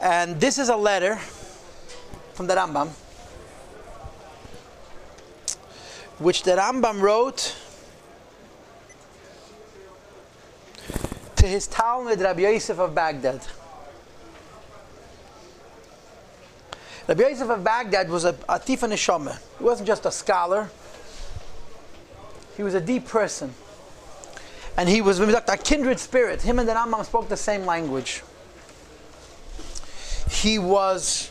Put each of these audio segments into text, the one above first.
And this is a letter from the Rambam, which the Rambam wrote to his Talmud Rabbi Yossi of Baghdad. Rabbi Yossi of Baghdad was a tifa neshama. He wasn't just a scholar. He was a deep person. And he was a kindred spirit. Him and the Rambam spoke the same language. He was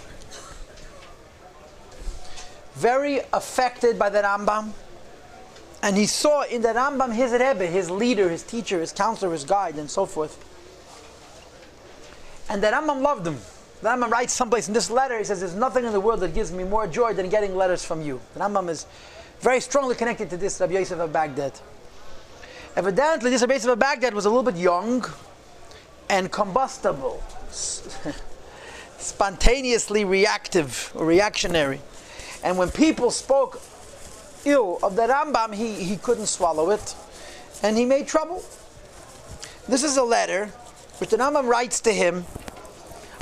very affected by the Rambam. And he saw in the Rambam his Rebbe, his leader, his teacher, his counselor, his guide, and so forth. And the Rambam loved him. The Rambam writes someplace in this letter, he says, there's nothing in the world that gives me more joy than getting letters from you. The Rambam is very strongly connected to this Rabbi Yossi of Baghdad. Evidently, this Rabbi Yossi of Baghdad was a little bit young and combustible, spontaneously reactive or reactionary. And when people spoke ill of the Rambam, he couldn't swallow it, and he made trouble. This is a letter which the Rambam writes to him.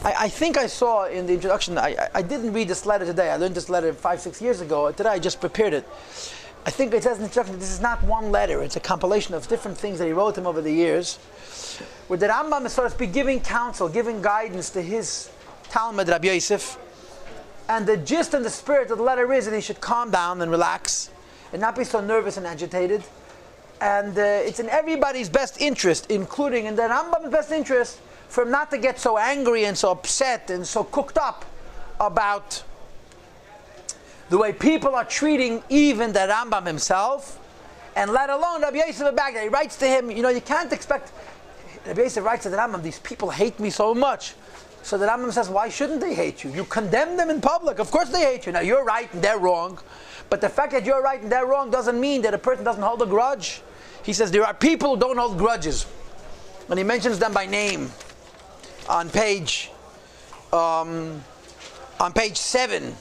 I think I saw in the introduction, I didn't read this letter today. I learned this letter 5-6 years ago. Today I just prepared it. I think it says in the introduction, this is not one letter. It's a compilation of different things that he wrote him over the years, where the Rambam is, so to speak, giving counsel, giving guidance to his Talmud, Rabbi Yossi. And the gist and the spirit of the letter is that he should calm down and relax and not be so nervous and agitated. And it's in everybody's best interest, including in the Rambam's best interest, for him not to get so angry and so upset and so cooked up about the way people are treating even the Rambam himself, and let alone Rabbi Yossi of Baghdad. He writes to him, you can't expect, Rabbi Yossi writes to the Rambam, these people hate me so much. So the Rambam says, why shouldn't they hate you? You condemn them in public. Of course they hate you. Now you're right and they're wrong. But the fact that you're right and they're wrong doesn't mean that a person doesn't hold a grudge. He says there are people who don't hold grudges. And he mentions them by name on page 7.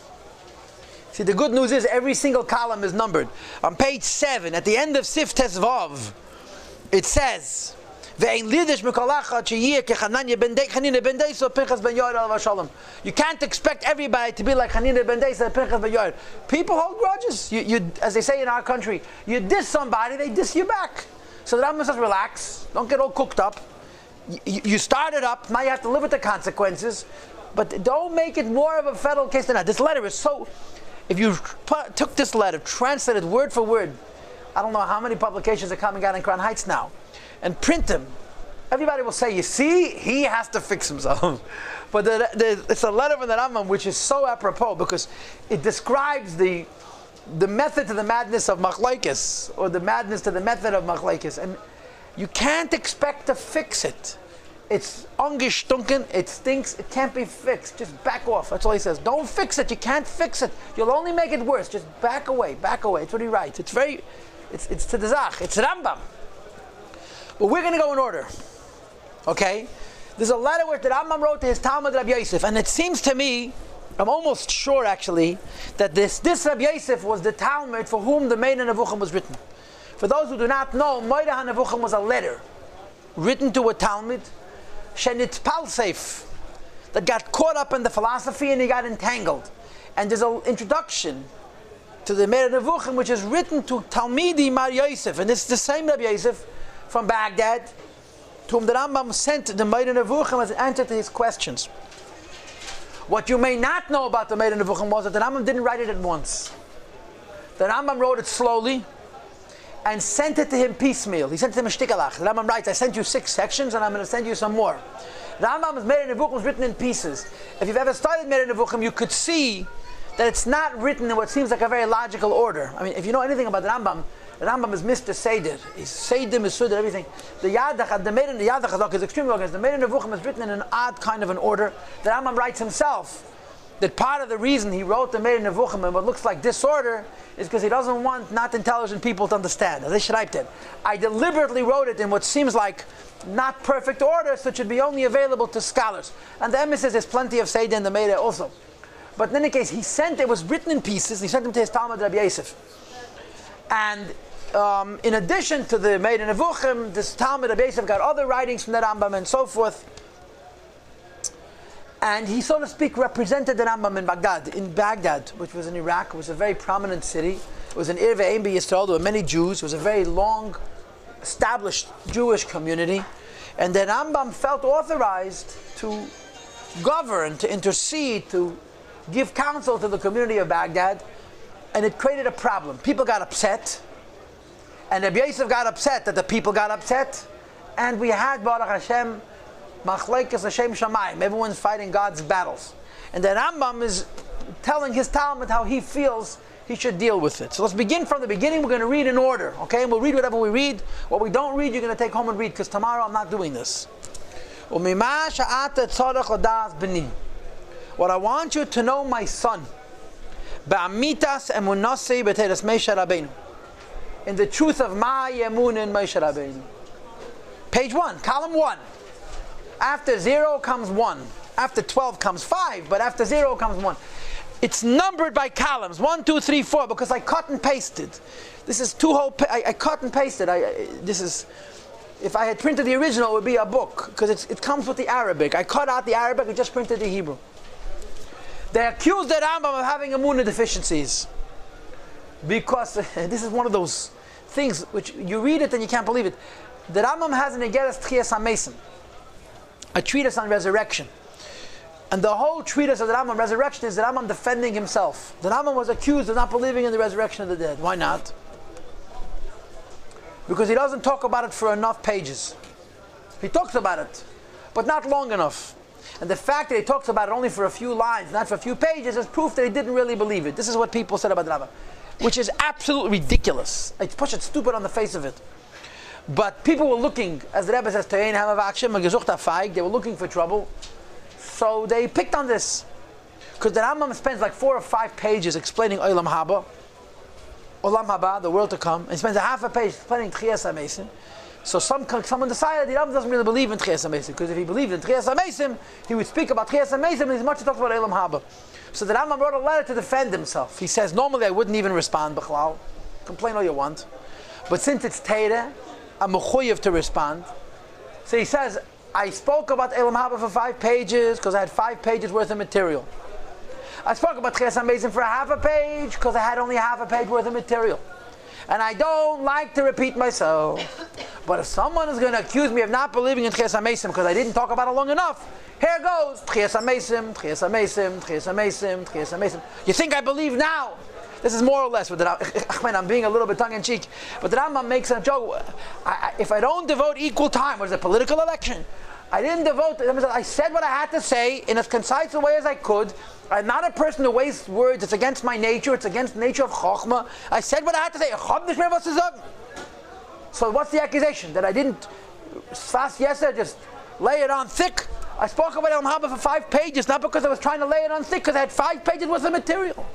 See, the good news is every single column is numbered. On page 7, at the end of Sif Tes Vav, it says, you can't expect everybody to be like Hanina ben Deisa and Pinchas ben Yair. People hold grudges. You, as they say in our country, you diss somebody, they diss you back. So the Rambam says, relax, don't get all cooked up. You started up, now you have to live with the consequences, but don't make it more of a federal case than that. This letter is so, if you took this letter, translated word for word, I don't know how many publications are coming out in Crown Heights now, and print them, everybody will say, you see, he has to fix himself. But it's a letter from the Rambam which is so apropos, because it describes the method to the madness of machlokes, or the madness to the method of machlokes, and you can't expect to fix it. It's ungestunken, it stinks, it can't be fixed. Just back off. That's all he says. Don't fix it, you can't fix it. You'll only make it worse. Just back away, back away. That's what he writes. It's to the Zach, it's Rambam. But we're going to go in order. Okay? There's a letter which the Rambam wrote to his Talmud Rabbi Yossi, and it seems to me, I'm almost sure actually, that this Rabbi Yossi was the Talmud for whom the Meir Nevuchim was written. For those who do not know, Meir Nevuchim was a letter written to a Talmud, Shenitz Palseif, that got caught up in the philosophy and he got entangled. And there's an introduction to the Meir Nevuchim which is written to Talmidi Mar Yosef, and it's the same Rabbi Yosef from Baghdad, to whom the Rambam sent the Meir Nevuchim as an answer to his questions. What you may not know about the Meir Nevuchim was that the Rambam didn't write it at once. The Rambam wrote it slowly and sent it to him piecemeal. He sent it to him a shtikalach. The Rambam writes, I sent you 6 sections and I'm going to send you some more. Rambam's Meir Nevuchim is written in pieces. If you've ever studied Meir Nevuchim, you could see that it's not written in what seems like a very logical order. I mean, if you know anything about the Rambam is Mr. Seder. He's Seder, Mesud, everything. The Yadach, the Meir Yadach is extremely organized. The Meir Nevuchim is written in an odd kind of an order. The Rambam writes himself that part of the reason he wrote the Meir Nevuchim in what looks like disorder is because he doesn't want not intelligent people to understand. As they schreibt it, I deliberately wrote it in what seems like not perfect order, so it should be only available to scholars. And the emphasis is plenty of Seder in the Meir also. But in any case, it was written in pieces, and he sent them to his Talmud Rabbi Yossi. And in addition to the Meir Nevuchim, this Talmud Rabbi Yossi got other writings from the Rambam and so forth. And he, so to speak, represented the Rambam in Baghdad, which was in Iraq. It was a very prominent city. It was an Ir ve'ein b'Yisrael. There were many Jews. It was a very long, established Jewish community. And the Rambam felt authorized to govern, to intercede, to give counsel to the community of Baghdad. And it created a problem. People got upset. And Rabbi Yossi got upset that the people got upset. And we had, Baruch Hashem, Machlekes Hashem Shamayim. Everyone's fighting God's battles. And the Rambam is telling his Talmud how he feels he should deal with it. So let's begin from the beginning. We're going to read in order, okay? And we'll read whatever we read. What we don't read, you're going to take home and read, because tomorrow I'm not doing this. What I want you to know, my son, in the truth of my emun in Moshe Rabbeinu. Page 1, column 1. After 0 comes 1. After 12 comes 5, but after 0 comes 1. It's numbered by columns, 1, 2, 3, 4, because I cut and pasted. This is two whole. I cut and pasted. This is. If I had printed the original, it would be a book, because it comes with the Arabic. I cut out the Arabic and just printed the Hebrew. They accused the Rambam of having emunah deficiencies, because this is one of those things which you read it and you can't believe it. The Rambam has an Igeres Tchias HaMesim, a treatise on resurrection. And the whole treatise of the Rambam, resurrection, is the Rambam defending himself. The Rambam was accused of not believing in the resurrection of the dead. Why not? Because he doesn't talk about it for enough pages. He talks about it, but not long enough. And the fact that he talks about it only for a few lines, not for a few pages, is proof that he didn't really believe it. This is what people said about the Rambam, which is absolutely ridiculous. It's push it stupid on the face of it. But people were looking, as the Rebbe says, they were looking for trouble. So they picked on this. Because the Rambam spends like 4 or 5 pages explaining Olam Haba, the world to come, and he spends a half a page explaining Tchias HaMesim. So someone decided the Rambam doesn't really believe in Tchias HaMesim, because if he believed in Tchias HaMesim, he would speak about Tchias HaMesim, and as much as he talks about Olam Haba. So the Rambam wrote a letter to defend himself. He says, normally I wouldn't even respond, B'chlal. Complain all you want. But since it's Teireh, I'm mechuyev to respond. So he says, I spoke about Olam Haba for 5 pages because I had 5 pages worth of material. I spoke about Tchias HaMesim for a half a page because I had only half a page worth of material. And I don't like to repeat myself. But if someone is going to accuse me of not believing in Tchias HaMesim because I didn't talk about it long enough, here goes Tchias HaMesim, Tchias HaMesim, Tchias HaMesim, Tchias HaMesim. You think I believe now? This is more or less what the Rambam, I'm being a little bit tongue-in-cheek, but the Rambam makes a joke. If I don't devote equal time, was it a political election? I didn't devote, I said what I had to say in as concise a way as I could. I'm not a person who wastes words. It's against my nature. It's against the nature of Chochmah. I said what I had to say. So what's the accusation? That I didn't fast yesterday, just lay it on thick? I spoke about Olam Haba for 5 pages, not because I was trying to lay it on thick, because I had 5 pages worth of material.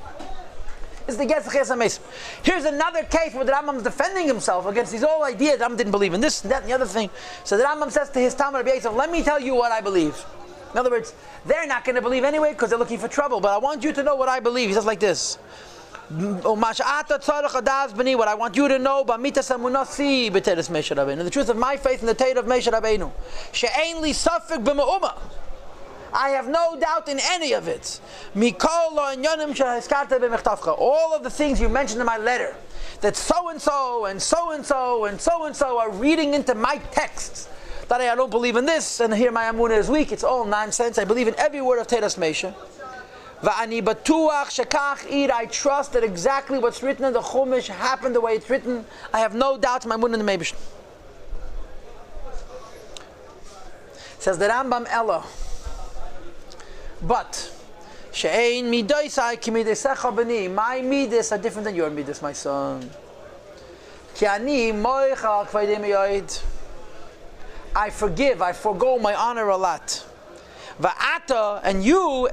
Is the Tchias HaMesim. Here's another case where the Rambam is defending himself against these old ideas. The Rambam didn't believe in this and that and the other thing. So the Rambam says to his Talmud, Rabbi Yossi, let me tell you what I believe. In other words, they're not going to believe anyway because they're looking for trouble. But I want you to know what I believe. He says like this. What I want you to know, in the truth of my faith in the Torah of Moshe Rabbeinu, I have no doubt in any of it. All of the things you mentioned in my letter, that so-and-so and so-and-so and so-and-so are reading into my texts, that I don't believe in this, and here my emunah is weak, it's all nonsense. I believe in every word of Teiras Moshe. I trust that exactly what's written in the Chumash happened the way it's written. I have no doubt in my emunah in the Meibishter. Says the Rambam Ella. But my midas are different than your midas, my son. I forgive, I forgo my honor a lot. And you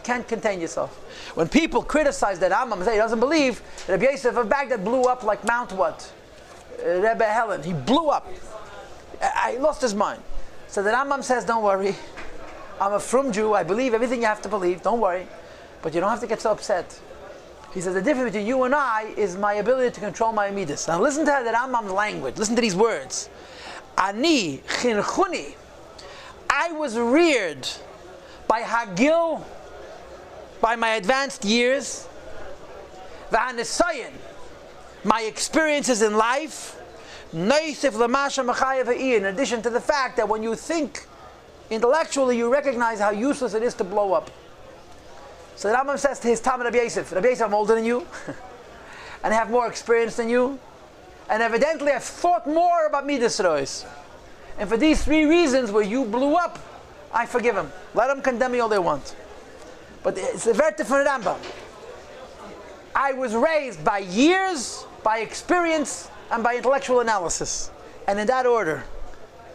can't contain yourself. When people criticize that Rambam, say he doesn't believe, Rabbi Yossi of Baghdad blew up like Mount what? Rebbe Helen. He blew up. I lost his mind. So the Rambam says, don't worry. I'm a frum Jew. I believe everything you have to believe. Don't worry. But you don't have to get so upset. He says the difference between you and I is my ability to control my midas. Now listen to the Rambam's language. Listen to these words. Ani chinchuni I was reared by Hagil, by my advanced years, V'hanisayin, my experiences in life, in addition to the fact that when you think intellectually, you recognize how useless it is to blow up. So the Rambam says to his Talmud Rabbi Yossi, I'm older than you, and I have more experience than you, and evidently I've thought more about Midas Rois. And for these three reasons where you blew up, I forgive him. Let them condemn me all they want. But it's a very different Rambam. I was raised by years, by experience, and by intellectual analysis. And in that order.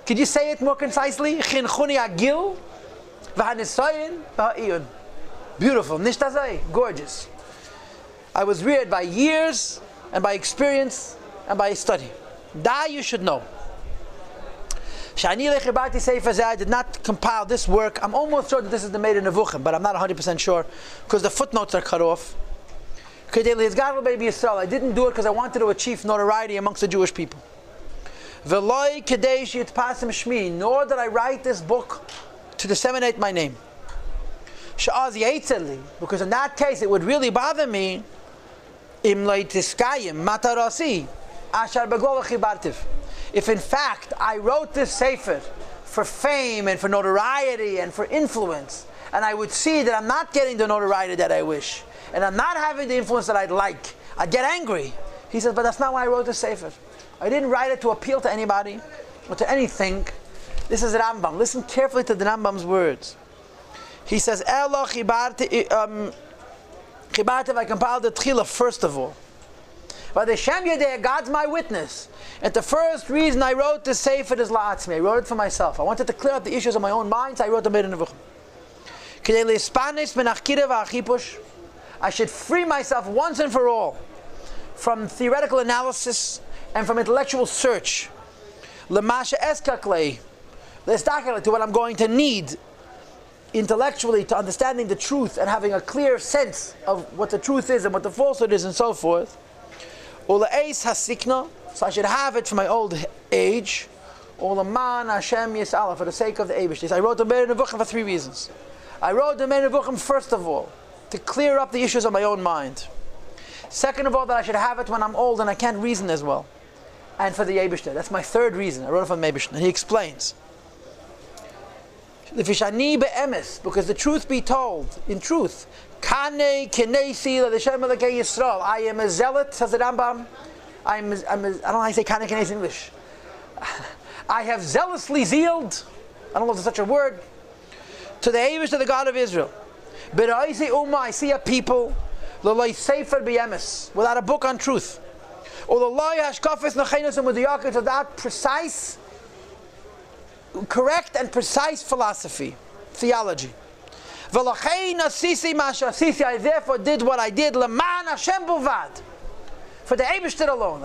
Could you say it more concisely? Chinchuni agil, v'hanisayin, v'ha'iyun. Beautiful, nishtazai, gorgeous. I was reared by years, and by experience, and by study. That you should know. I did not compile this work. I'm almost sure that this is the Meir Nevuchim, but I'm not 100% sure, because the footnotes are cut off. I didn't do it because I wanted to achieve notoriety amongst the Jewish people. Nor did I write this book to disseminate my name. Because in that case it would really bother me if in fact I wrote this sefer for fame and for notoriety and for influence, and I would see that I'm not getting the notoriety that I wish, and I'm not having the influence that I'd like, I'd get angry. He says, but that's not why I wrote the sefer. I didn't write it to appeal to anybody or to anything. This is Rambam. Listen carefully to the Rambam's words. He says, I compiled the Tchila first of all. But the Shem Yedeh, God's my witness. And the first reason I wrote this sefer is la'atzmi. I wrote it for myself. I wanted to clear up the issues of my own mind, so I wrote the Meir Nevuchim. I should free myself once and for all from theoretical analysis and from intellectual search. To what I'm going to need intellectually to understanding the truth and having a clear sense of what the truth is and what the falsehood is and so forth. So I should have it for my old age. For the sake of the Eibush. I wrote the Meir Nevuchim for three reasons. I wrote the Meir Nevuchim first of all to clear up the issues of my own mind. Second of all, that I should have it when I'm old and I can't reason as well. And for the Eibush. That's my third reason. I wrote it for the Eibush. And he explains. Because the truth be told, in truth, I am a zealot, says the Rambam. I don't know how I say Kane Kanesi in English. I have zealously zealed, I don't know if there's such a word, to the Eibush, to the God of Israel. But I see a people without a book on truth. Without precise, correct and precise philosophy, theology. I therefore did what I did, for the Eibush alone.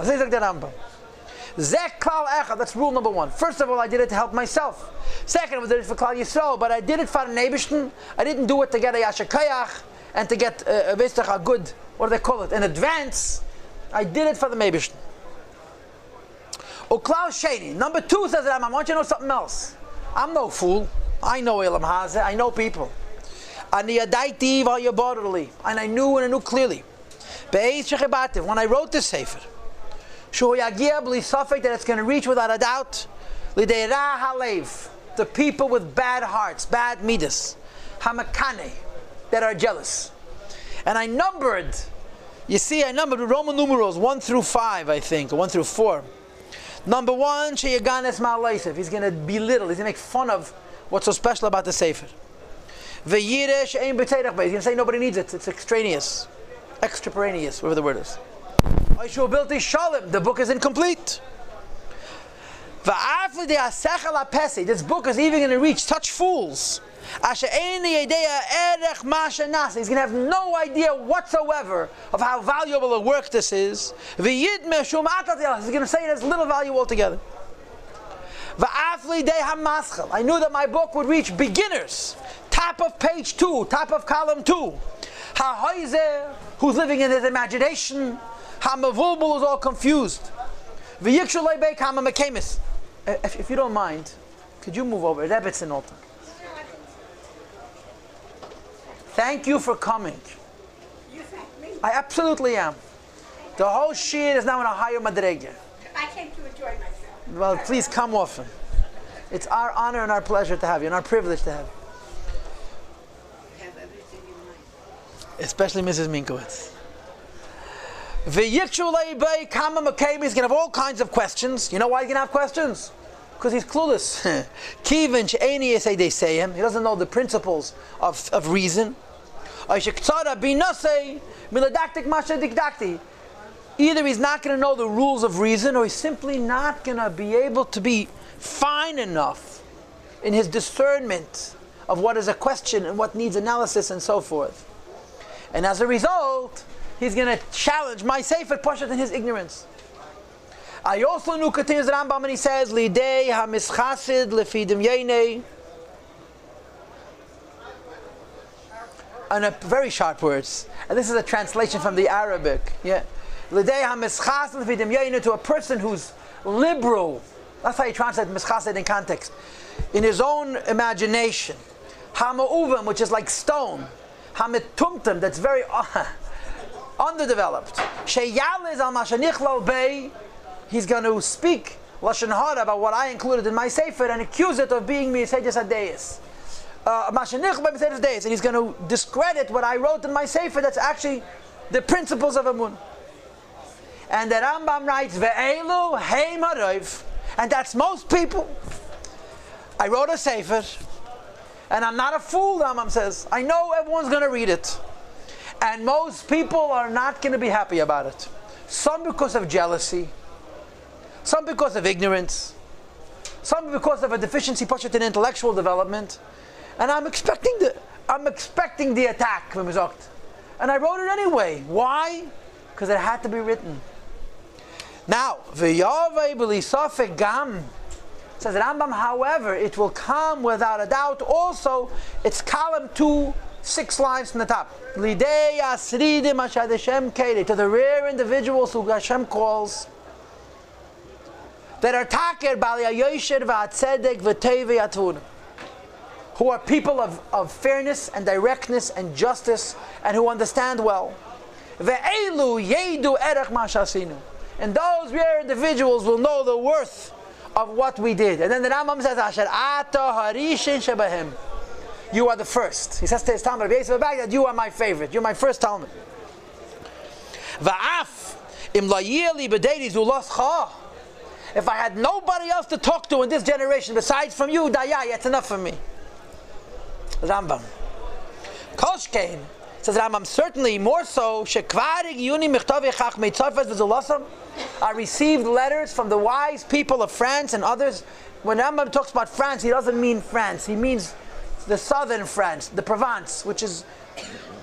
That's rule number one. First of all, I did it to help myself. Second, I did it for Klal Yisrael, but I did it for the Eibush. I didn't do it to get a Yashakayach and to get a good, what do they call it, an advance. I did it for the Eibush. Number two, says Rambam, I want you to know something else. I'm no fool. I know Elam Hazeh. I know people. And I knew clearly. When I wrote this sefer, that it's going to reach without a doubt the people with bad hearts, bad midas, hamakane, that are jealous. And I numbered Roman numerals 1 through 5, I think, or 1 through 4. Number 1, Sheyaganes Ma'aleisef. He's going to belittle, he's going to make fun of what's so special about the sefer. He's going to say nobody needs it, it's extraneous, whatever the word is. The book is incomplete. This book is even going to reach such fools. He's going to have no idea whatsoever of how valuable a work this is. He's going to say it has little value altogether. I knew that my book would reach beginners. Top of page 2, top of column 2. Who's living in his imagination. Hamavulbul is all confused. If you don't mind, could you move over? Rebbetzin altar. Thank you for coming. You thank me. I absolutely am. The whole shir is now in a higher madrega. I came to enjoy myself. Well, please come often. It's our honor and our pleasure to have you, and our privilege to have you. Have everything in mind. Especially Mrs. Minkowitz. He's going to have all kinds of questions. You know why he's going to have questions? Because he's clueless. He doesn't know the principles of reason. Either he's not going to know the rules of reason, or he's simply not going to be able to be fine enough in his discernment of what is a question and what needs analysis and so forth. And as a result, he's going to challenge my sefer Poshet in his ignorance. I also knew, continues the Rambam, and he says, Lidei ha-mischasid lefidim yenei. And very sharp words. And this is a translation from the Arabic. Yeah. Lidei ha-mischasid lefidim yenei, to a person who's liberal. That's how you translate mischasid in context. In his own imagination. Ha-ma'uvam, which is like stone. Ha-metumtum, that's very underdeveloped. Sheyaliz al mashanichlo bei. He's going to speak lashon hara about what I included in my sefer and accuse it of being misedes hadeis. And he's going to discredit what I wrote in my sefer that's actually the principles of Amun. And the Rambam writes, Ve'elu heim haroiv. And that's most people. I wrote a sefer, and I'm not a fool, Rambam says. I know everyone's going to read it. And most people are not going to be happy about it. Some because of jealousy, some because of ignorance, some because of a deficiency Poshet in intellectual development. And I'm expecting the attack, and I wrote it anyway. Why? Because it had to be written. Now, v'yavei b'lisafek gam, says Rambam, however, it will come without a doubt. Also, it's column 2, 6 lines from the top. Lidei asridim ashad Hashem keili, to the rare individuals who Hashem calls, that are taker bali hayosher v'atzedek v'tevei atvun, who are people of fairness and directness and justice, and who understand well. Ve'elu yedu erech ma shasinu, and those rare individuals will know the worth of what we did. And then the Rambam says, Asher ata harishin shebahem, you are the first. He says to his Talmud, Rabbi Yossi that you are my favorite. You're my first Talmud. Va'af im la yili b'deiri zulas cha. If I had nobody else to talk to in this generation besides from you, dayai, it's enough for me. Rambam. Kolshkein, says Rambam, certainly more so, shekvarig yuni michtavi chachmei tzarfas v'zulasam. I received letters from the wise people of France and others. When Rambam talks about France, he doesn't mean France. He means the southern France, the Provence, which is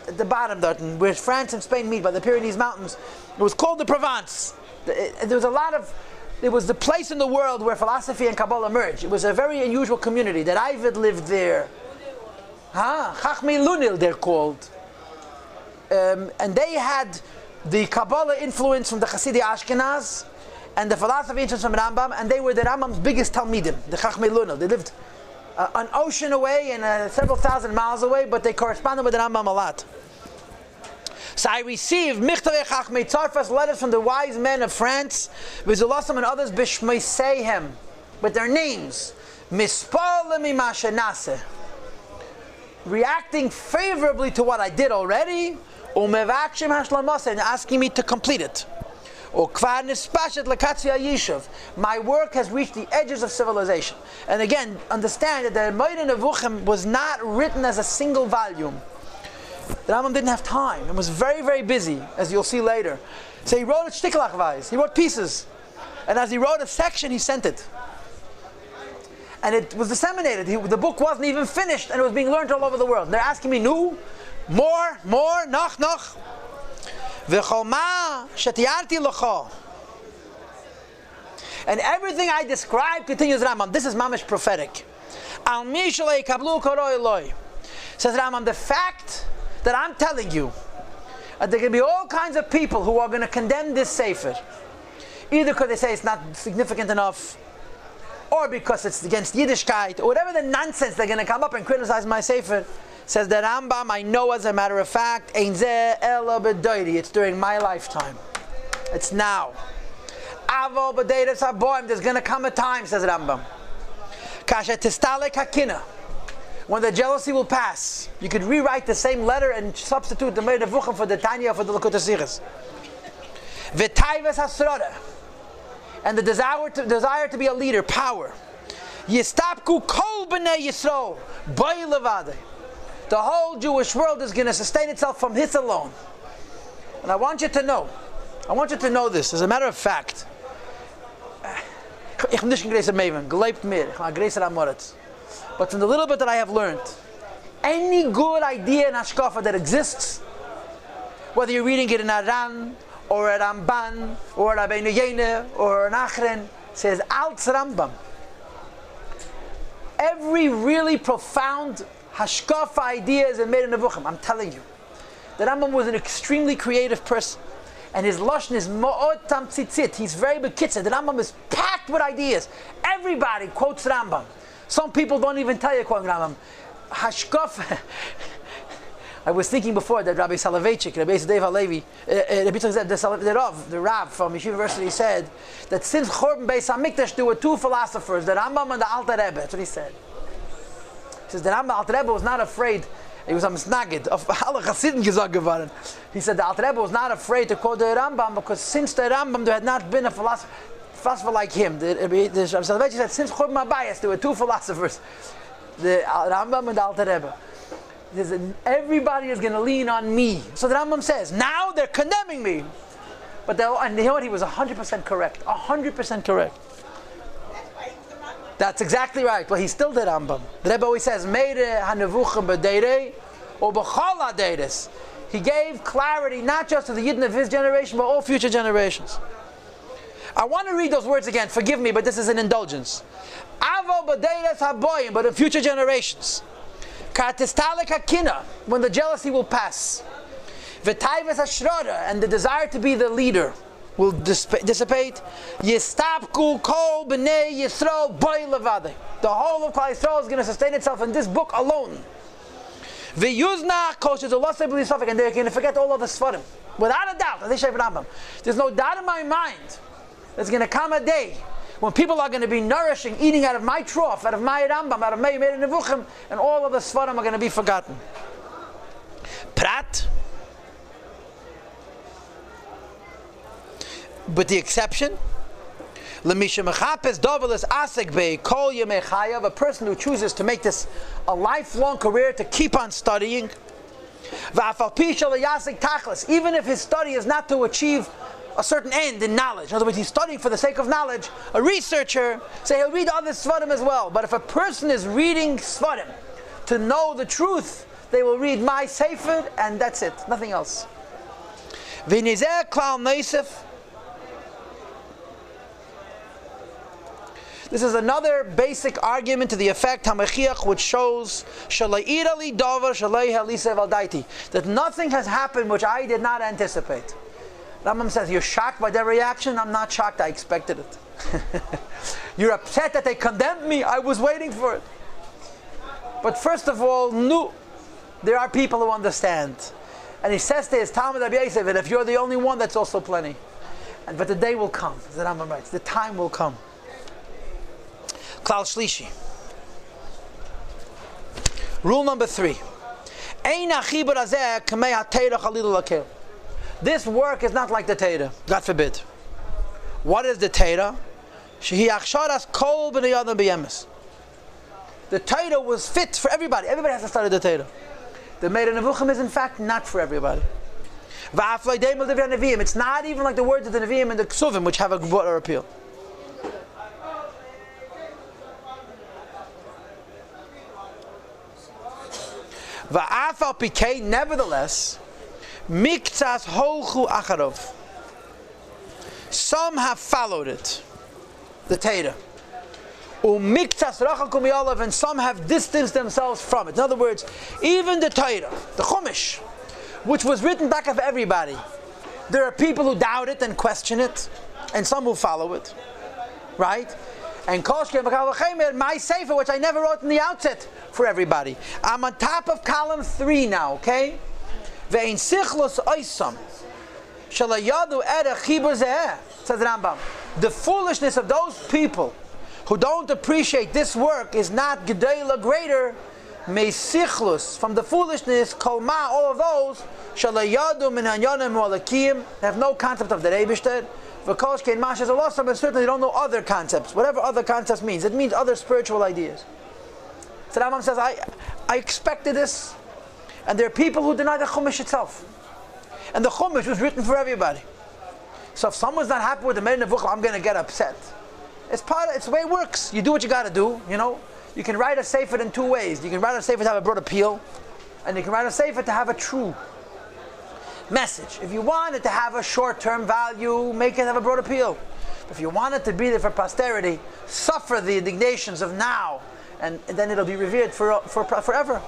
at the bottom there, where France and Spain meet by the Pyrenees Mountains. It was called the Provence. It was the place in the world where philosophy and Kabbalah merged. It was a very unusual community. That Ivid lived there. Chachmei Lunil, they're called. And they had the Kabbalah influence from the Hasidic Ashkenaz and the philosophy influence from Rambam, and they were the Rambam's biggest Talmidim, the Chachmei Lunil. They lived an ocean away and several thousand miles away, but they corresponded with the Rambam a lot. So I received Michtavei Chachmei Tzarfas, letters from the wise men of France, V'zulasam and others, B'shmeisehem, with their names, Mispalem Imashe Naseh, reacting favorably to what I did already, Umevakshim Hashlamase, and asking me to complete it. Ukvar Nispashet Lakatzia Yishuv, my work has reached the edges of civilization. And again, understand that the Moed Nevuchim was not written as a single volume. The Rambam didn't have time and was very, very busy, as you'll see later. So he wrote it shtiklachvais. He wrote pieces. And as he wrote a section, he sent it. And it was disseminated. The book wasn't even finished, and it was being learned all over the world. And they're asking me, no, more, noch. V'chol shetiarti locho. And everything I described, continues Rambam, this is mamish prophetic. Al mi shalei kablu koroi eloi. Says Rambam, the fact that I'm telling you, there are going to be all kinds of people who are going to condemn this sefer, either because they say it's not significant enough, or because it's against Yiddishkeit, or whatever the nonsense they're going to come up and criticize my sefer. Says the Rambam, I know as a matter of fact, it's during my lifetime. It's now. There's going to come a time, says Rambam. When the jealousy will pass, you could rewrite the same letter and substitute the Meir Nevuchim for the Tanya for the Likutei Sichos. V'tayves hasrada, and the desire to be a leader, power. Yistapku kol b'nei Yisrael, bay levade. The whole Jewish world is going to sustain itself from his alone. And I want you to know this, as a matter of fact. But from the little bit that I have learned, any good idea in Hashkafa that exists, whether you're reading it in Aran, or a Ramban, or a Rabbeinu Yonah, or an Achren, says Alts Rambam. Every really profound Hashkafa idea is made in Nevuchim. I'm telling you. The Rambam was an extremely creative person. And his lashon is mo'od tamtzitzit. He's very bekitzer. The Rambam is packed with ideas. Everybody quotes Rambam. Some people don't even tell you quoting Rambam. Hashkafa. I was thinking before that Rabbi Soloveitchik, Rabbi Yossi Halevi, the Rav from Yeshiva University said that since Churban Beis HaMikdash there were two philosophers, the Rambam and the Alter Rebbe. That's what he said. He says the Rambam, Alter Rebbe was not afraid. He was a misnagid of alle Chassidim gesagt geworden. He said the Alter Rebbe was not afraid to quote the Rambam because since the Rambam there had not been a philosopher like him. The Rabbi Soloveitchik said since Churban Abayis there were two philosophers, the Rambam and the Alter Rebbe. Everybody is going to lean on me. So the Rambam says, now they're condemning me. But and you know what? He was 100% correct. 100% correct. That's exactly right. But he still did Rambam. The Rebbe always says, Meire hanevuchim b'deirei or b'chol ha'deiros. He gave clarity not just to the Yidden of his generation, but all future generations. I want to read those words again. Forgive me, but this is an indulgence. Avo b'deiros haboyim, but in future generations. When the jealousy will pass, v'tayves hashrada, and the desire to be the leader will dissipate. Yistapku kol b'nei Yisrael bay levade. The whole of Klal Yisrael is going to sustain itself in this book alone. V'yuzna kosher zolosei b'li sofek, and they're going to forget all of the Sfarim. Without a doubt, there's no doubt in my mind. There's going to come a day when people are going to be nourishing, eating out of my trough, out of my Rambam, out of my Meir Nevuchim, and all of the Sfarim are going to be forgotten. Prat. With the exception, a person who chooses to make this a lifelong career, to keep on studying, even if his study is not to achieve a certain end in knowledge. In other words, he's studying for the sake of knowledge. A researcher, say he'll read other Sfarim as well. But if a person is reading Sfarim to know the truth, they will read my Sefer and that's it, nothing else. This is another basic argument to the effect Hamachiach, which shows that nothing has happened which I did not anticipate. Rambam says, you're shocked by their reaction? I'm not shocked, I expected it. You're upset that they condemned me? I was waiting for it. But first of all, no, there are people who understand. And he says to his Talmud Rabbi Yossi, that if you're the only one, that's also plenty. But the day will come, as the Rambam writes, the time will come. Klal Shlishi. Rule number 3. This work is not like the Torah, God forbid. What is the Torah? The Torah was fit for everybody. Everybody has to study the Torah. The Meir Nevuchim is in fact not for everybody. It's not even like the words of the Nevi'im and the Ksuvim, which have a broader appeal. Nevertheless, Miktsas holchu acharov. Some have followed it, the Torah. Miktsas rachakum yalav, and some have distanced themselves from it. In other words, even the Torah, the Chumash, which was written back of everybody, there are people who doubt it and question it, and some who follow it, right? And my sefer, which I never wrote in the outset for everybody. I'm on top of column 3 now, okay? Ve'in sichlos oisam shalayadu eda chibur zeh, says Rambam. The foolishness of those people who don't appreciate this work is not gedela greater meisichlus, from the foolishness kolma, all of those shalayadu min hanyanim walakim, have no concept of the Eibishter. V'koshkein mashas alosam, and certainly don't know other concepts, whatever other concepts means. It means other spiritual ideas. So Rambam says, I expected this, and there are people who deny the Chumash itself. And the Chumash was written for everybody. So if someone's not happy with the Meir Nevuchah, I'm going to get upset. It's the way it works. You do what you got to do, you know. You can write a sefer in 2 ways. You can write a sefer to have a broad appeal, and you can write a sefer to have a true message. If you want it to have a short-term value, make it have a broad appeal. If you want it to be there for posterity, suffer the indignations of now, and then it'll be revered forever.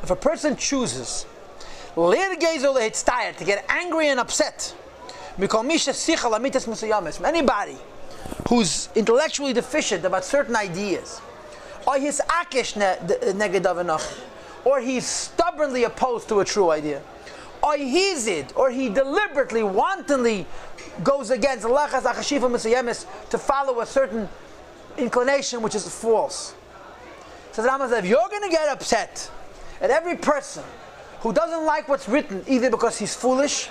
If a person chooses to get angry and upset, anybody who's intellectually deficient about certain ideas, or he's akish or he's stubbornly opposed to a true idea, or he deliberately, wantonly goes against to follow a certain inclination which is false. So the Rambam says, if you're going to get upset at every person who doesn't like what's written, either because he's foolish,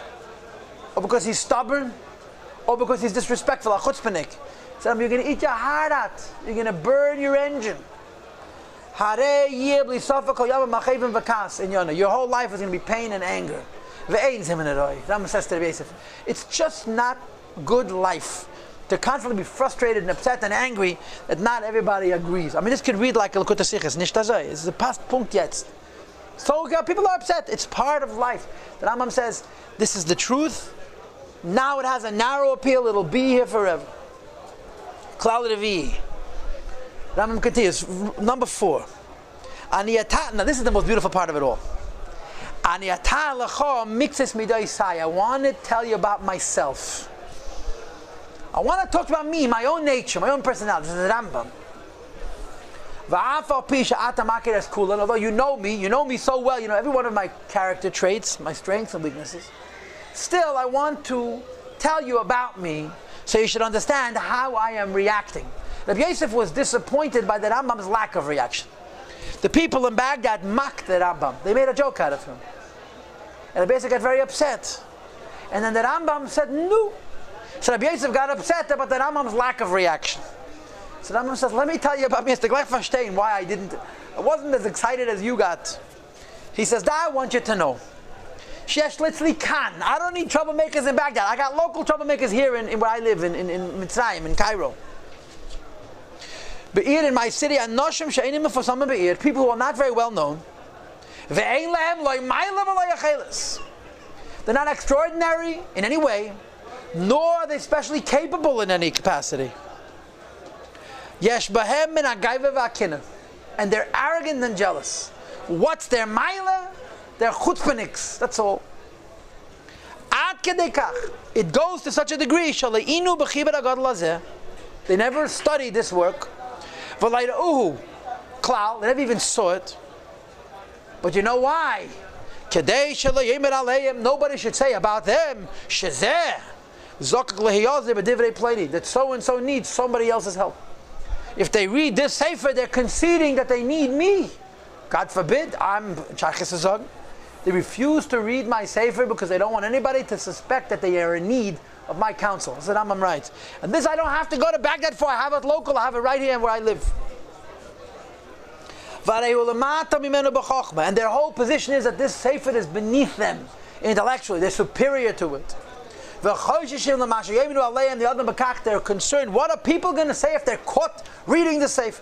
or because he's stubborn, or because he's disrespectful, a chutzpahnik, so you're going to eat your heart out. You're going to burn your engine. Your whole life is going to be pain and anger. Rambam says to Rabbi Yossi, it's just not good life to constantly be frustrated and upset and angry that not everybody agrees. I mean, this could read like a Lekut HaSichos, nicht azay. It's the past punkt jetzt. So people are upset. It's part of life. The Rambam says, this is the truth. Now it has a narrow appeal. It'll be here forever. Klal Revi. Rambam continues. Number 4. Now this is the most beautiful part of it all. I want to tell you about myself. I want to talk about me, my own nature, my own personality. This is Rambam. Although you know me so well, you know every one of my character traits, my strengths and weaknesses. Still, I want to tell you about me so you should understand how I am reacting. Rabbi Yossi was disappointed by the Rambam's lack of reaction. The people in Baghdad mocked the Rambam. They made a joke out of him. And Rabbi Yossi got very upset. And then the Rambam said, no. So Rabbi Yossi got upset about the Rambam's lack of reaction. So the Rambam says, let me tell you about Mr. Gleichverstein, why I wasn't as excited as you got. He says, I want you to know. I don't need troublemakers in Baghdad. I got local troublemakers here in where I live, in Mitzrayim, in Cairo. In my city, people who are not very well known. They're not extraordinary in any way, nor are they specially capable in any capacity. And they're arrogant and jealous. What's their maila? They're chutzpahniks, that's all. It goes to such a degree, they never studied this work. They never even saw it. But you know why? Nobody should say about them that so and so needs somebody else's help. If they read this sefer, they're conceding that they need me. God forbid, they refuse to read my sefer because they don't want anybody to suspect that they are in need of my counsel. So I'm right. And this I don't have to go to Baghdad for. I have it local. I have it right here where I live. And their whole position is that this sefer is beneath them intellectually. They're superior to it. They're concerned. What are people going to say if they're caught reading the sefer?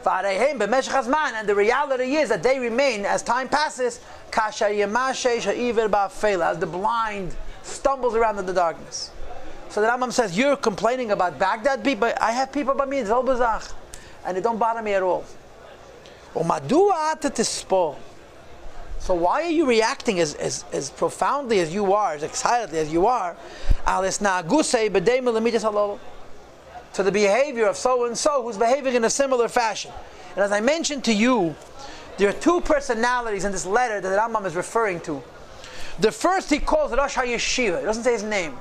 And the reality is that they remain, as time passes, as the blind stumbles around in the darkness. So the Rambam says, you're complaining about Baghdad people. I have people by me in Zolbazach, and they don't bother me at all. So why are you reacting as profoundly as you are, as excitedly as you are, to the behavior of so-and-so who's behaving in a similar fashion? And as I mentioned to you, there are two personalities in this letter that the Rambam is referring to. The first he calls Rosh HaYeshiva. He doesn't say his name.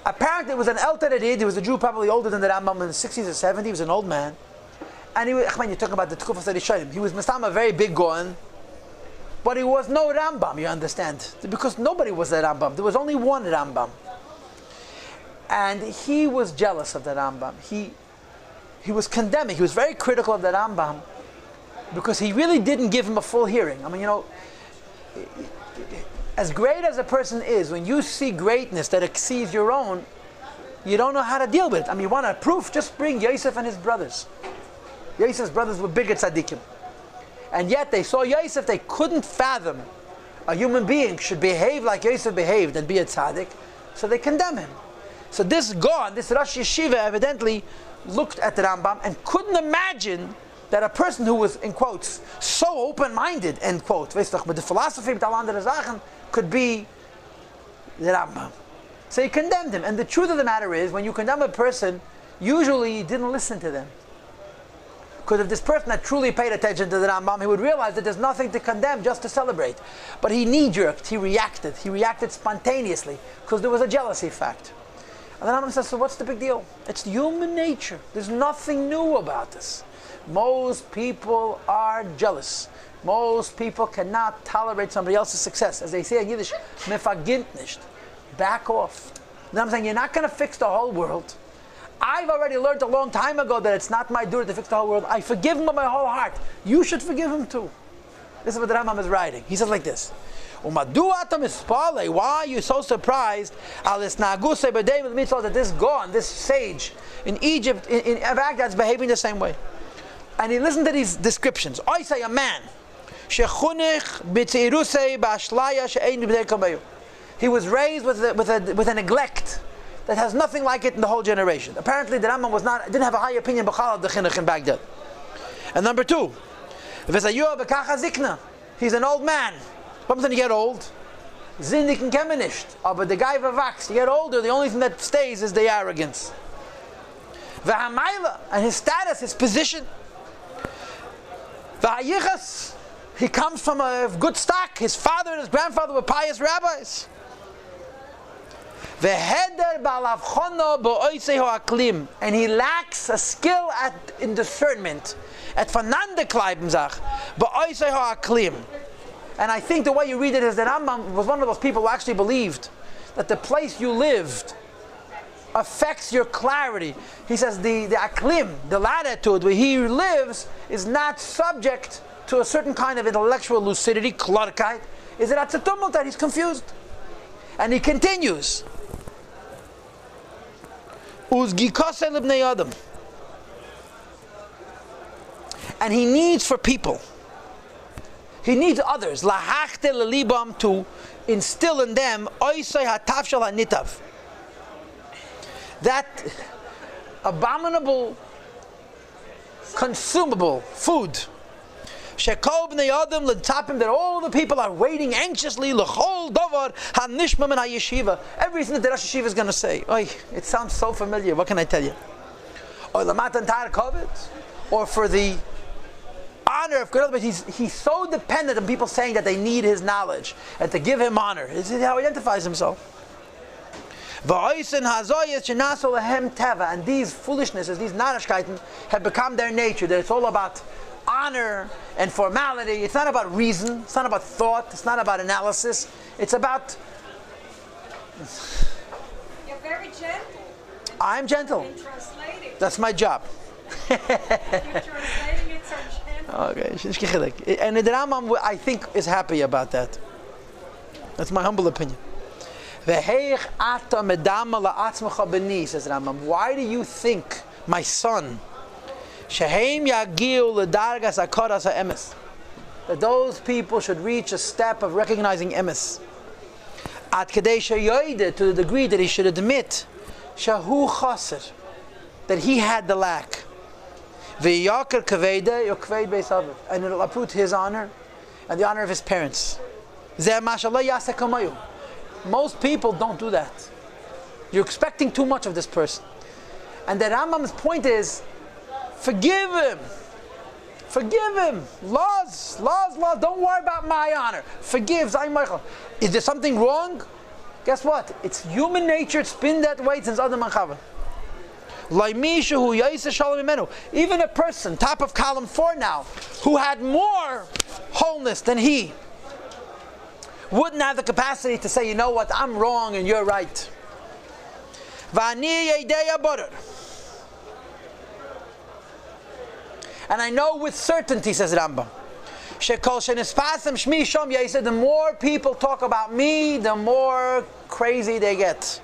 Apparently it was an Elter Erid. He was a Jew probably older than the Rambam in the 60s or 70s. He was an old man. And you're talking about the Tkufas HaRishonim. He was Mastama, a very big Goan. But he was no Rambam, you understand. Because nobody was a Rambam. There was only one Rambam. And he was jealous of the Rambam. He was condemning. He was very critical of the Rambam because he really didn't give him a full hearing. I mean, as great as a person is, when you see greatness that exceeds your own, you don't know how to deal with it. I mean, you want a proof? Just bring Yosef and his brothers. Yosef's brothers were bigger tzaddikim. And yet they saw Yosef, they couldn't fathom a human being should behave like Yosef behaved and be a tzaddik, so they condemn him. So this Gaon, this Rosh Yeshiva, evidently looked at the Rambam and couldn't imagine that a person who was, in quotes, so open-minded, end quote, with the philosophy of andere Sachen, could be the Rambam. So he condemned him. And the truth of the matter is, when you condemn a person, usually you didn't listen to them. Because if this person had truly paid attention to the Rambam, he would realize that there's nothing to condemn, just to celebrate. But he knee-jerked, he reacted spontaneously, because there was a jealousy fact. And the Rambam says, so what's the big deal? It's human nature. There's nothing new about this. Most people are jealous. Most people cannot tolerate somebody else's success. As they say in Yiddish, mefagint nicht. Back off. Then I'm saying, you're not going to fix the whole world. I've already learned a long time ago that it's not my duty to fix the whole world. I forgive him with my whole heart. You should forgive him too. This is what the Rambam is writing. He says like this. Why are you so surprised that this Gaon, this sage in Egypt, in Baghdad, is behaving the same way? And he listened to these descriptions. I say a man. He was raised with a neglect that has nothing like it in the whole generation. Apparently the Rambam didn't have a high opinion of the chinuch in Baghdad. And number two, he's an old man. What when you get old? Zindiken kemen nicht. But the guy verwachst. You get older, the only thing that stays is the arrogance. And his status, his position. He comes from a good stock. His father and his grandfather were pious rabbis. And he lacks a skill in discernment. At and I think the way you read it is that Rambam was one of those people who actually believed that the place you lived affects your clarity. He says the aklim, the latitude where he lives, is not subject to a certain kind of intellectual lucidity, klarkeit. Is it atzatumult that he's confused? And he continues. And he needs for people. He needs others, to instill in them that abominable, consumable food. That all the people are waiting anxiously. Everything that the Rosh Yeshiva is going to say. It sounds so familiar. What can I tell you? Or for the honor of God, but he's so dependent on people saying that they need his knowledge and to give him honor. This is how he identifies himself. And these foolishnesses, these narishkeiten, have become their nature. That it's all about honor and formality. It's not about reason. It's not about thought. It's not about analysis. It's about. You're very gentle. I'm gentle. In translating. That's my job. You're translating it so gentle. Okay, and the Rambam, I think, is happy about that. That's my humble opinion. Says Rambam, why do you think, my son, that those people should reach a step of recognizing emes, to the degree that he should admit that he had the lack, and it'll uproot his honor, and the honor of his parents. Most people don't do that. You're expecting too much of this person. And the Rambam's point is, forgive him. Forgive him. Laws. Don't worry about my honor. Forgive. Is there something wrong? Guess what? It's human nature. It's been that way since Adam and Chava. Even a person, top of column 4 now, who had more wholeness than he, wouldn't have the capacity to say, you know what, I'm wrong and you're right. And I know with certainty, says Rambam, the more people talk about me, the more crazy they get.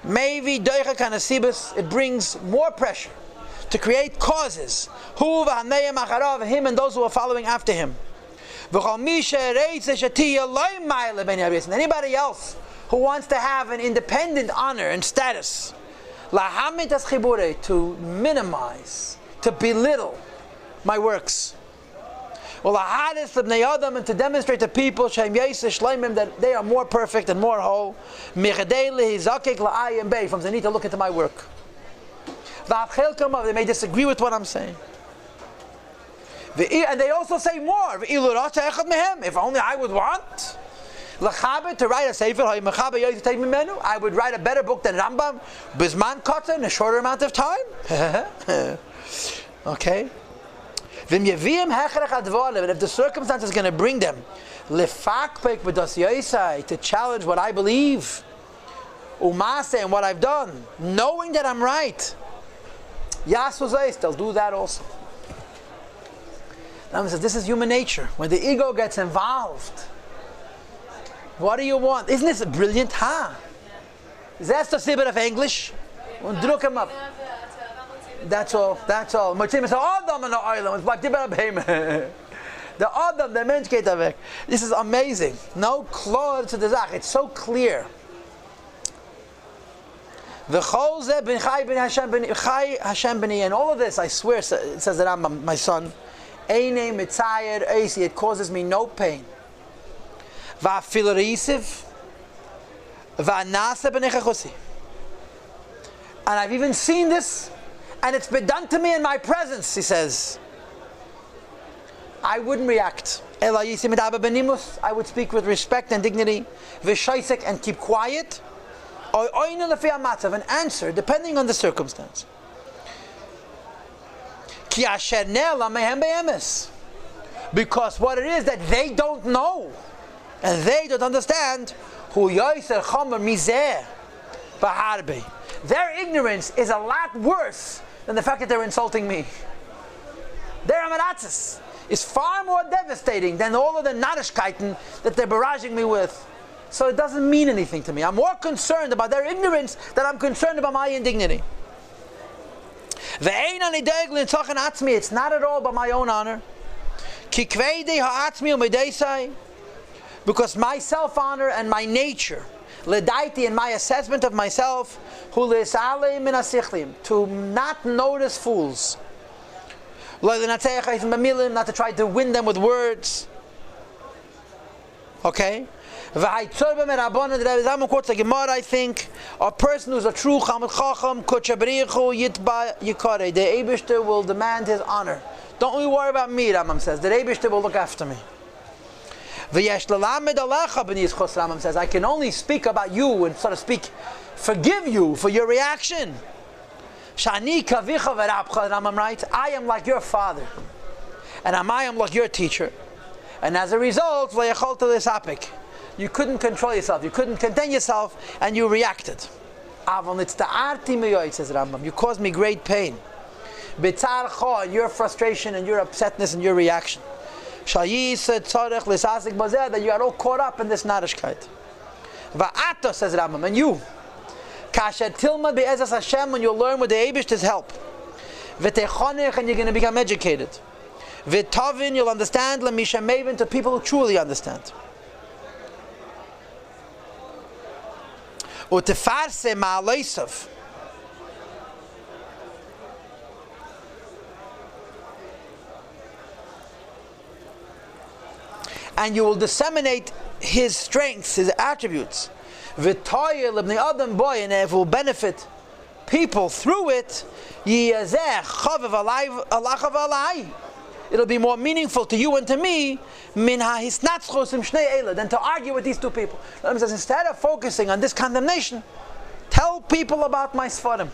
Maybe it brings more pressure to create causes. Him and those who are following after him. Anybody else who wants to have an independent honor and status, to minimize, to belittle my works. And to demonstrate to people that they are more perfect and more whole. From they need to look into my work. They may disagree with what I'm saying. And they also say more. If only I would want to write a sefer, I would write a better book than Rambam, Bizman Kata, in a shorter amount of time. Okay? And if the circumstance is going to bring them to challenge what I believe, and what I've done, knowing that I'm right, they'll do that also. Rambam says this is human nature. When the ego gets involved, what do you want? Isn't this brilliant? Is that the sibber of English? Druk him up. That's all. The Adam, the Mensch geht weg. This is amazing. No close to the Zach. It's so clear. And all of this, I swear, it says that I'm my son. It causes me no pain. And I've even seen this, and it's been done to me in my presence, he says. I wouldn't react. I would speak with respect and dignity, and keep quiet, and answer depending on the circumstance. Because what it is that they don't know and they don't understand, their ignorance is a lot worse than the fact that they're insulting me. Their amaratzis is far more devastating than all of the narishkeiten that they're barraging me with. So it doesn't mean anything to me. I'm more concerned about their ignorance than I'm concerned about my indignity. It's not at all about my own honor. Because my self-honor and my nature, ledaiti, and my assessment of myself, to not notice fools, not to try to win them with words. Okay? I think a person who's a true Chamad Chacham, the Eibishter will demand his honor. Don't we worry about me, Rambam says. The Eibishter will look after me. Rambam says, I can only speak about you and, so to speak, forgive you for your reaction. Rambam writes, I am like your father, and I am like your teacher. And as a result, you couldn't control yourself, you couldn't contain yourself, and you reacted. Says Rambam, you caused me great pain. Your frustration and your upsetness and your reaction. That you are all caught up in this narishkeit. Va'ato, says Rambam, and you, when you learn with the Eibishter's help, and you're going to become educated. You'll understand to people who truly understand. and you will disseminate his strengths, his attributes. V'toyel ibn adam boy, and if it will benefit people through it, it'll be more meaningful to you and to me than to argue with these two people. Instead of focusing on this condemnation, tell people about my Sfarim.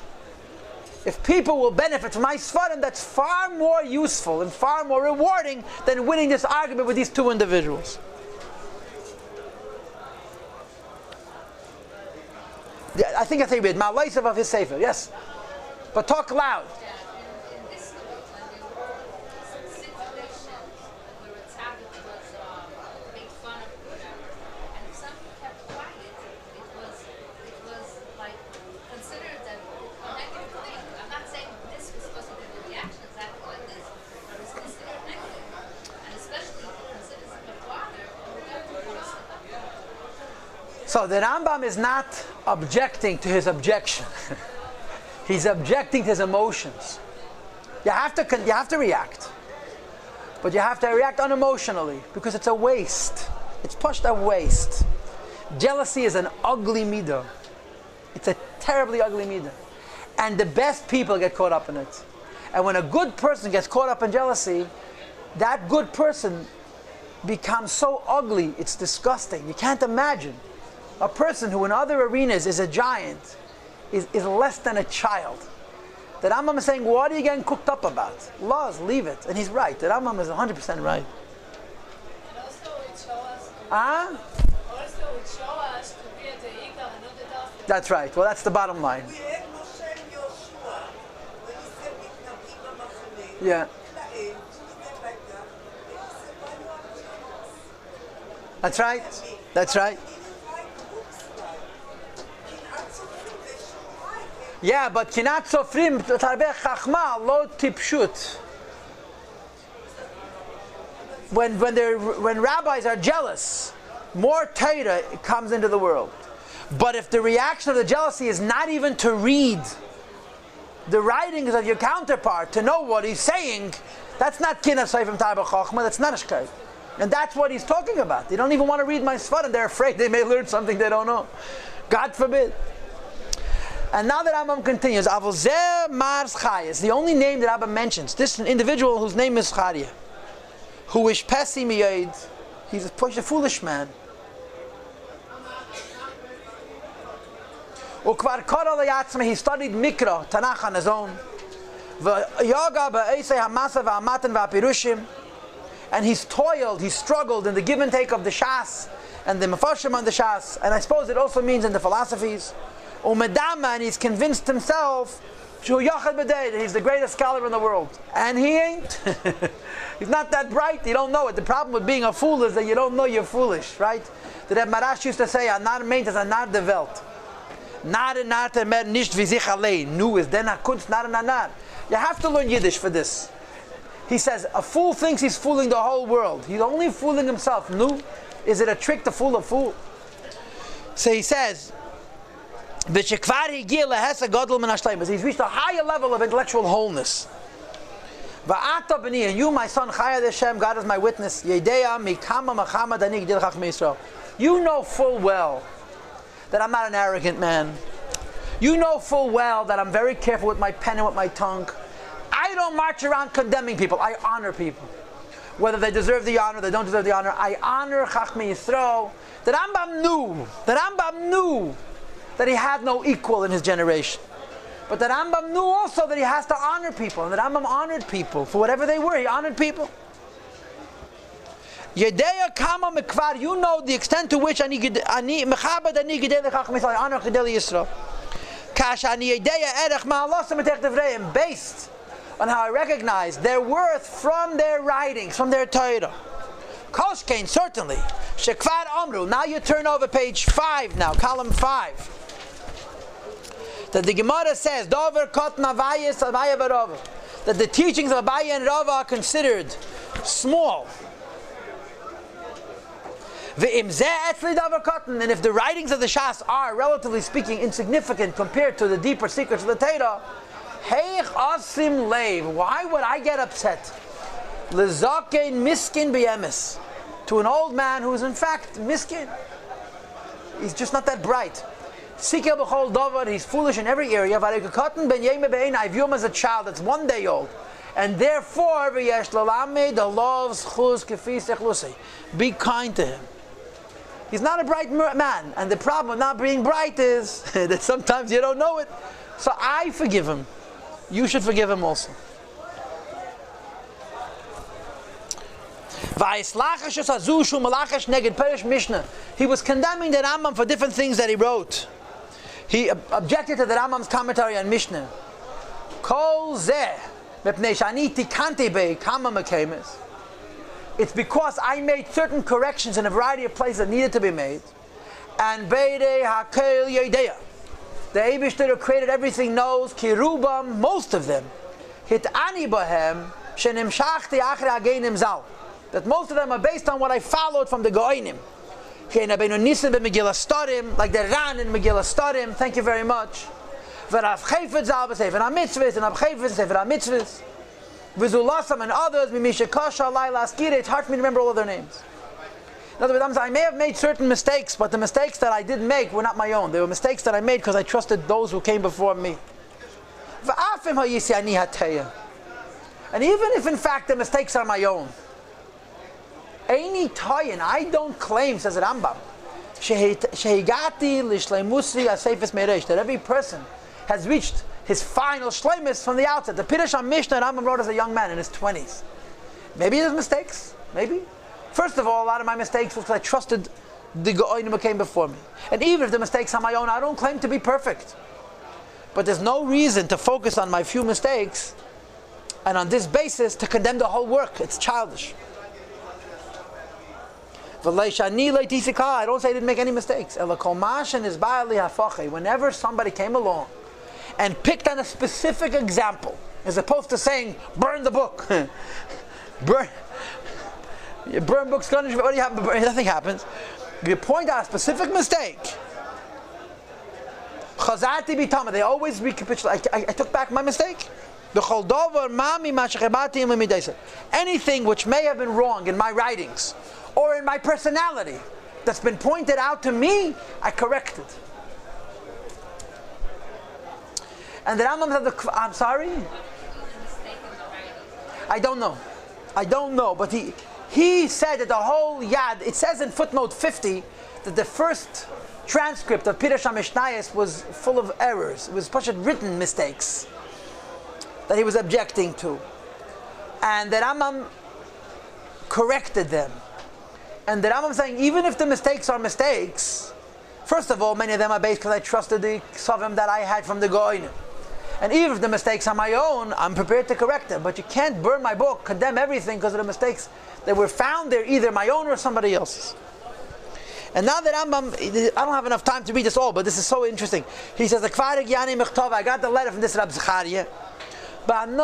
If people will benefit from my Sfarim, that's far more useful and far more rewarding than winning this argument with these two individuals. I think I say read Ma'alaisav of his Sefer, yes. But talk loud. So the Rambam is not objecting to his objection. He's objecting to his emotions. You have to react. But you have to react unemotionally, because it's a waste. It's pushed a waste. Jealousy is an ugly midah. It's a terribly ugly midah. And the best people get caught up in it. And when a good person gets caught up in jealousy, that good person becomes so ugly, it's disgusting. You can't imagine. A person who in other arenas is a giant is less than a child. The Rambam is saying, what are you getting cooked up about? Laws, leave it. And he's right. The Rambam is 100% right. And also it shows us. Also it shows us to be at the Ikar and not the Daf. That's right. Well, that's the bottom line. Yeah. That's right. That's right. Yeah, but kinat sofrim tarbeh chachma lo tipshut. When rabbis are jealous, more Torah comes into the world. But if the reaction of the jealousy is not even to read the writings of your counterpart, to know what he's saying, that's not kinat sofrim tarbeh chachma. That's not a shkayt. And that's what he's talking about. They don't even want to read my Sfarim. They're afraid they may learn something they don't know. God forbid. And now that Rambam continues, Avozeh Mar Schaya is the only name that Rambam mentions. This individual whose name is Charia, who is Pesi Miyad, he's a foolish man. Ukvar Kora Leyatzma, he studied Mikra, Tanakh on his own. V'yaga ba'esei hamasa v'amatan v'apirushim, and he's toiled, he's struggled in the give and take of the Shas and the Mefarshim on the Shas, and I suppose it also means in the philosophies. Umedama, and he's convinced himself that he's the greatest scholar in the world. And he ain't. He's not that bright, you don't know it. The problem with being a fool is that you don't know you're foolish, right? The Rebbe Marash used to say, Anar meint is anar de Welt. Nar mer nicht wie sich allein. Nu is den kunst nar anar. You have to learn Yiddish for this. He says, a fool thinks he's fooling the whole world. He's only fooling himself. Nu, is it a trick to fool a fool? So he says, he's reached a higher level of intellectual wholeness. And you, my son, God is my witness. You know full well that I'm not an arrogant man. You know full well that I'm very careful with my pen and with my tongue. I don't march around condemning people. I honor people. Whether they deserve the honor, they don't deserve the honor. I honor Chachmei Yisro. The Rambam knew that he had no equal in his generation. But the Rambam knew also that he has to honor people. And the Rambam honored people. For whatever they were, he honored people. Yedeya kama mekvar, you know the extent to which I honor Chidei Yisro. Kasha ani yedeya erech ma'alosim etech devreim, based on how I recognize their worth from their writings, from their Torah. Kolshkein, certainly. Shekvar Amru. Now you turn over page 5 now, column 5. That the Gemara says, Dover kot navayis avaya v'rova. That the teachings of Abaye and Rava are considered small. V'im zeh etzli dover kotten. And if the writings of the Shas are, relatively speaking, insignificant compared to the deeper secrets of the Torah, heich asim leiv. Why would I get upset? Lezakein miskin b'yemes. to an old man who is in fact miskin. He's just not that bright. Sikel b'chol davar, he's foolish in every area. I view him as a child that's 1 day old. And therefore, be kind to him. He's not a bright man. And the problem of not being bright is that sometimes you don't know it. So I forgive him. You should forgive him also. He was condemning the Rambam for different things that he wrote. He objected to the Rambam's commentary on Mishnah. It's because I made certain corrections in a variety of places that needed to be made. And the Eibishter created everything knows, Kirubam, most of them. That most of them are based on what I followed from the Goinim. Like the Ran in Megillah Starim, thank you very much. And others, it's hard for me to remember all of their names. In other words, I may have made certain mistakes, but the mistakes that I didn't make were not my own. They were mistakes that I made because I trusted those who came before me. And even if in fact the mistakes are my own, I don't claim, says Rambam, that every person has reached his final shleimus from the outset. The Pirush on Mishnah Rambam wrote as a young man in his 20s. Maybe there's mistakes, maybe. First of all, a lot of my mistakes was because I trusted the Go'onim who came before me. And even if the mistakes are my own, I don't claim to be perfect. But there's no reason to focus on my few mistakes and on this basis to condemn the whole work. It's childish. I don't say I didn't make any mistakes. Whenever somebody came along and picked on a specific example, as opposed to saying, burn the book. burn books, what do you have? Nothing happens. If you point out a specific mistake, they always recapitulate. I took back my mistake. Anything which may have been wrong in my writings or in my personality that's been pointed out to me, I correct it. And the Rambam said, I'm sorry? I don't know, but he said that the whole Yad, it says in footnote 50 that the first transcript of Pirush HaMishnayos was full of errors. It was written mistakes that he was objecting to. And the Rambam corrected them. And the Rambam saying, even if the mistakes are mistakes, first of all, many of them are based because I trusted the Ksavim that I had from the Goinim. And even if the mistakes are my own, I'm prepared to correct them. But you can't burn my book, condemn everything because of the mistakes that were found there, either my own or somebody else's. And now that Rambam, I don't have enough time to read this all, but this is so interesting. He says, I got the letter from this Rab Zechariah. And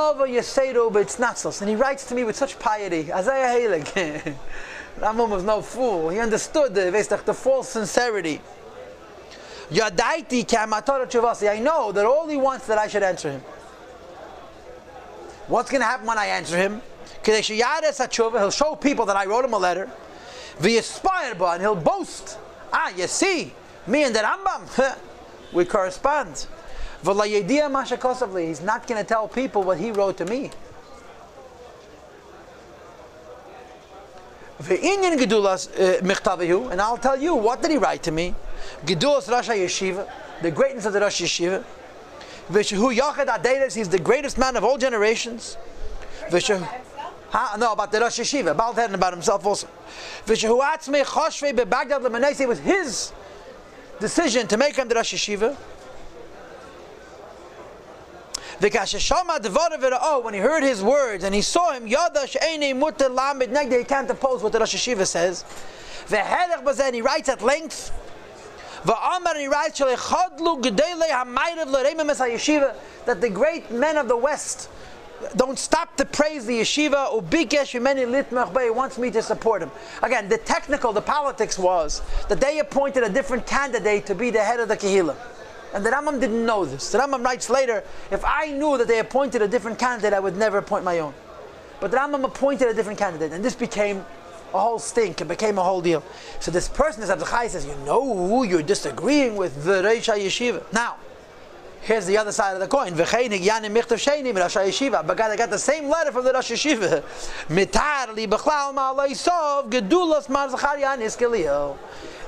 he writes to me with such piety. Rambam was no fool. He understood the false sincerity. I know that all he wants that I should answer him. What's going to happen when I answer him? He'll show people that I wrote him a letter. And he'll boast. You see, me and the Rambam, we correspond. He's not going to tell people what he wrote to me. And I'll tell you, what did he write to me? The greatness of the Rosh Yeshiva. He's the greatest man of all generations. No, about the Rosh Yeshiva. About himself also. It was his decision to make him the Rosh Yeshiva. When he heard his words and he saw him, he can't oppose what the Rosh Yeshiva says. And he writes at length. And he writes that the great men of the West don't stop to praise the yeshiva. He wants me to support him. Again, the politics was that they appointed a different candidate to be the head of the Kehillah. And the Rambam didn't know this. The Rambam writes later, if I knew that they appointed a different candidate, I would never appoint my own. But the Rambam appointed a different candidate, and this became a whole stink. It became a whole deal. So this person, this Abzachai, says, you know who you're disagreeing with? The Reish HaYeshiva. Now, here's the other side of the coin. But I got the same letter from the Rosh Yeshiva.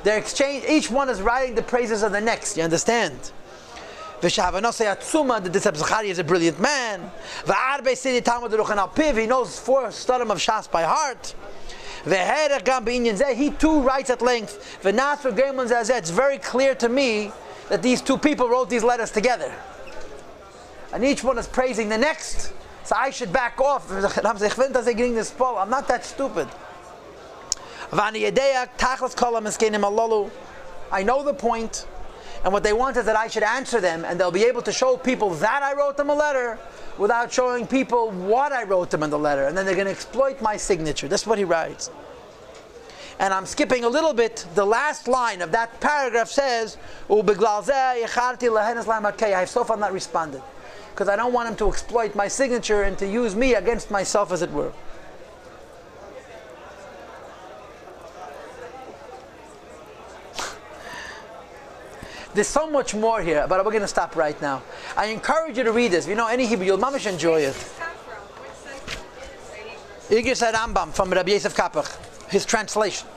They're exchanged, each one is writing the praises of the next, you understand? This Abzachai is a brilliant man. He knows 4 Starim of Shas by heart. He too writes at length. It's very clear to me that these 2 people wrote these letters together. And each one is praising the next. So I should back off. I'm not that stupid. I know the point. And what they want is that I should answer them, and they'll be able to show people that I wrote them a letter without showing people what I wrote them in the letter. And then they're going to exploit my signature. That's what he writes. And I'm skipping a little bit. The last line of that paragraph says, I have so far not responded. Because I don't want him to exploit my signature and to use me against myself, as it were. There's so much more here, but we're going to stop right now. I encourage you to read this. If you know any Hebrew, you'll mamish enjoy it. Igris Rambam from Rabbi Yossi Kapach, his translation.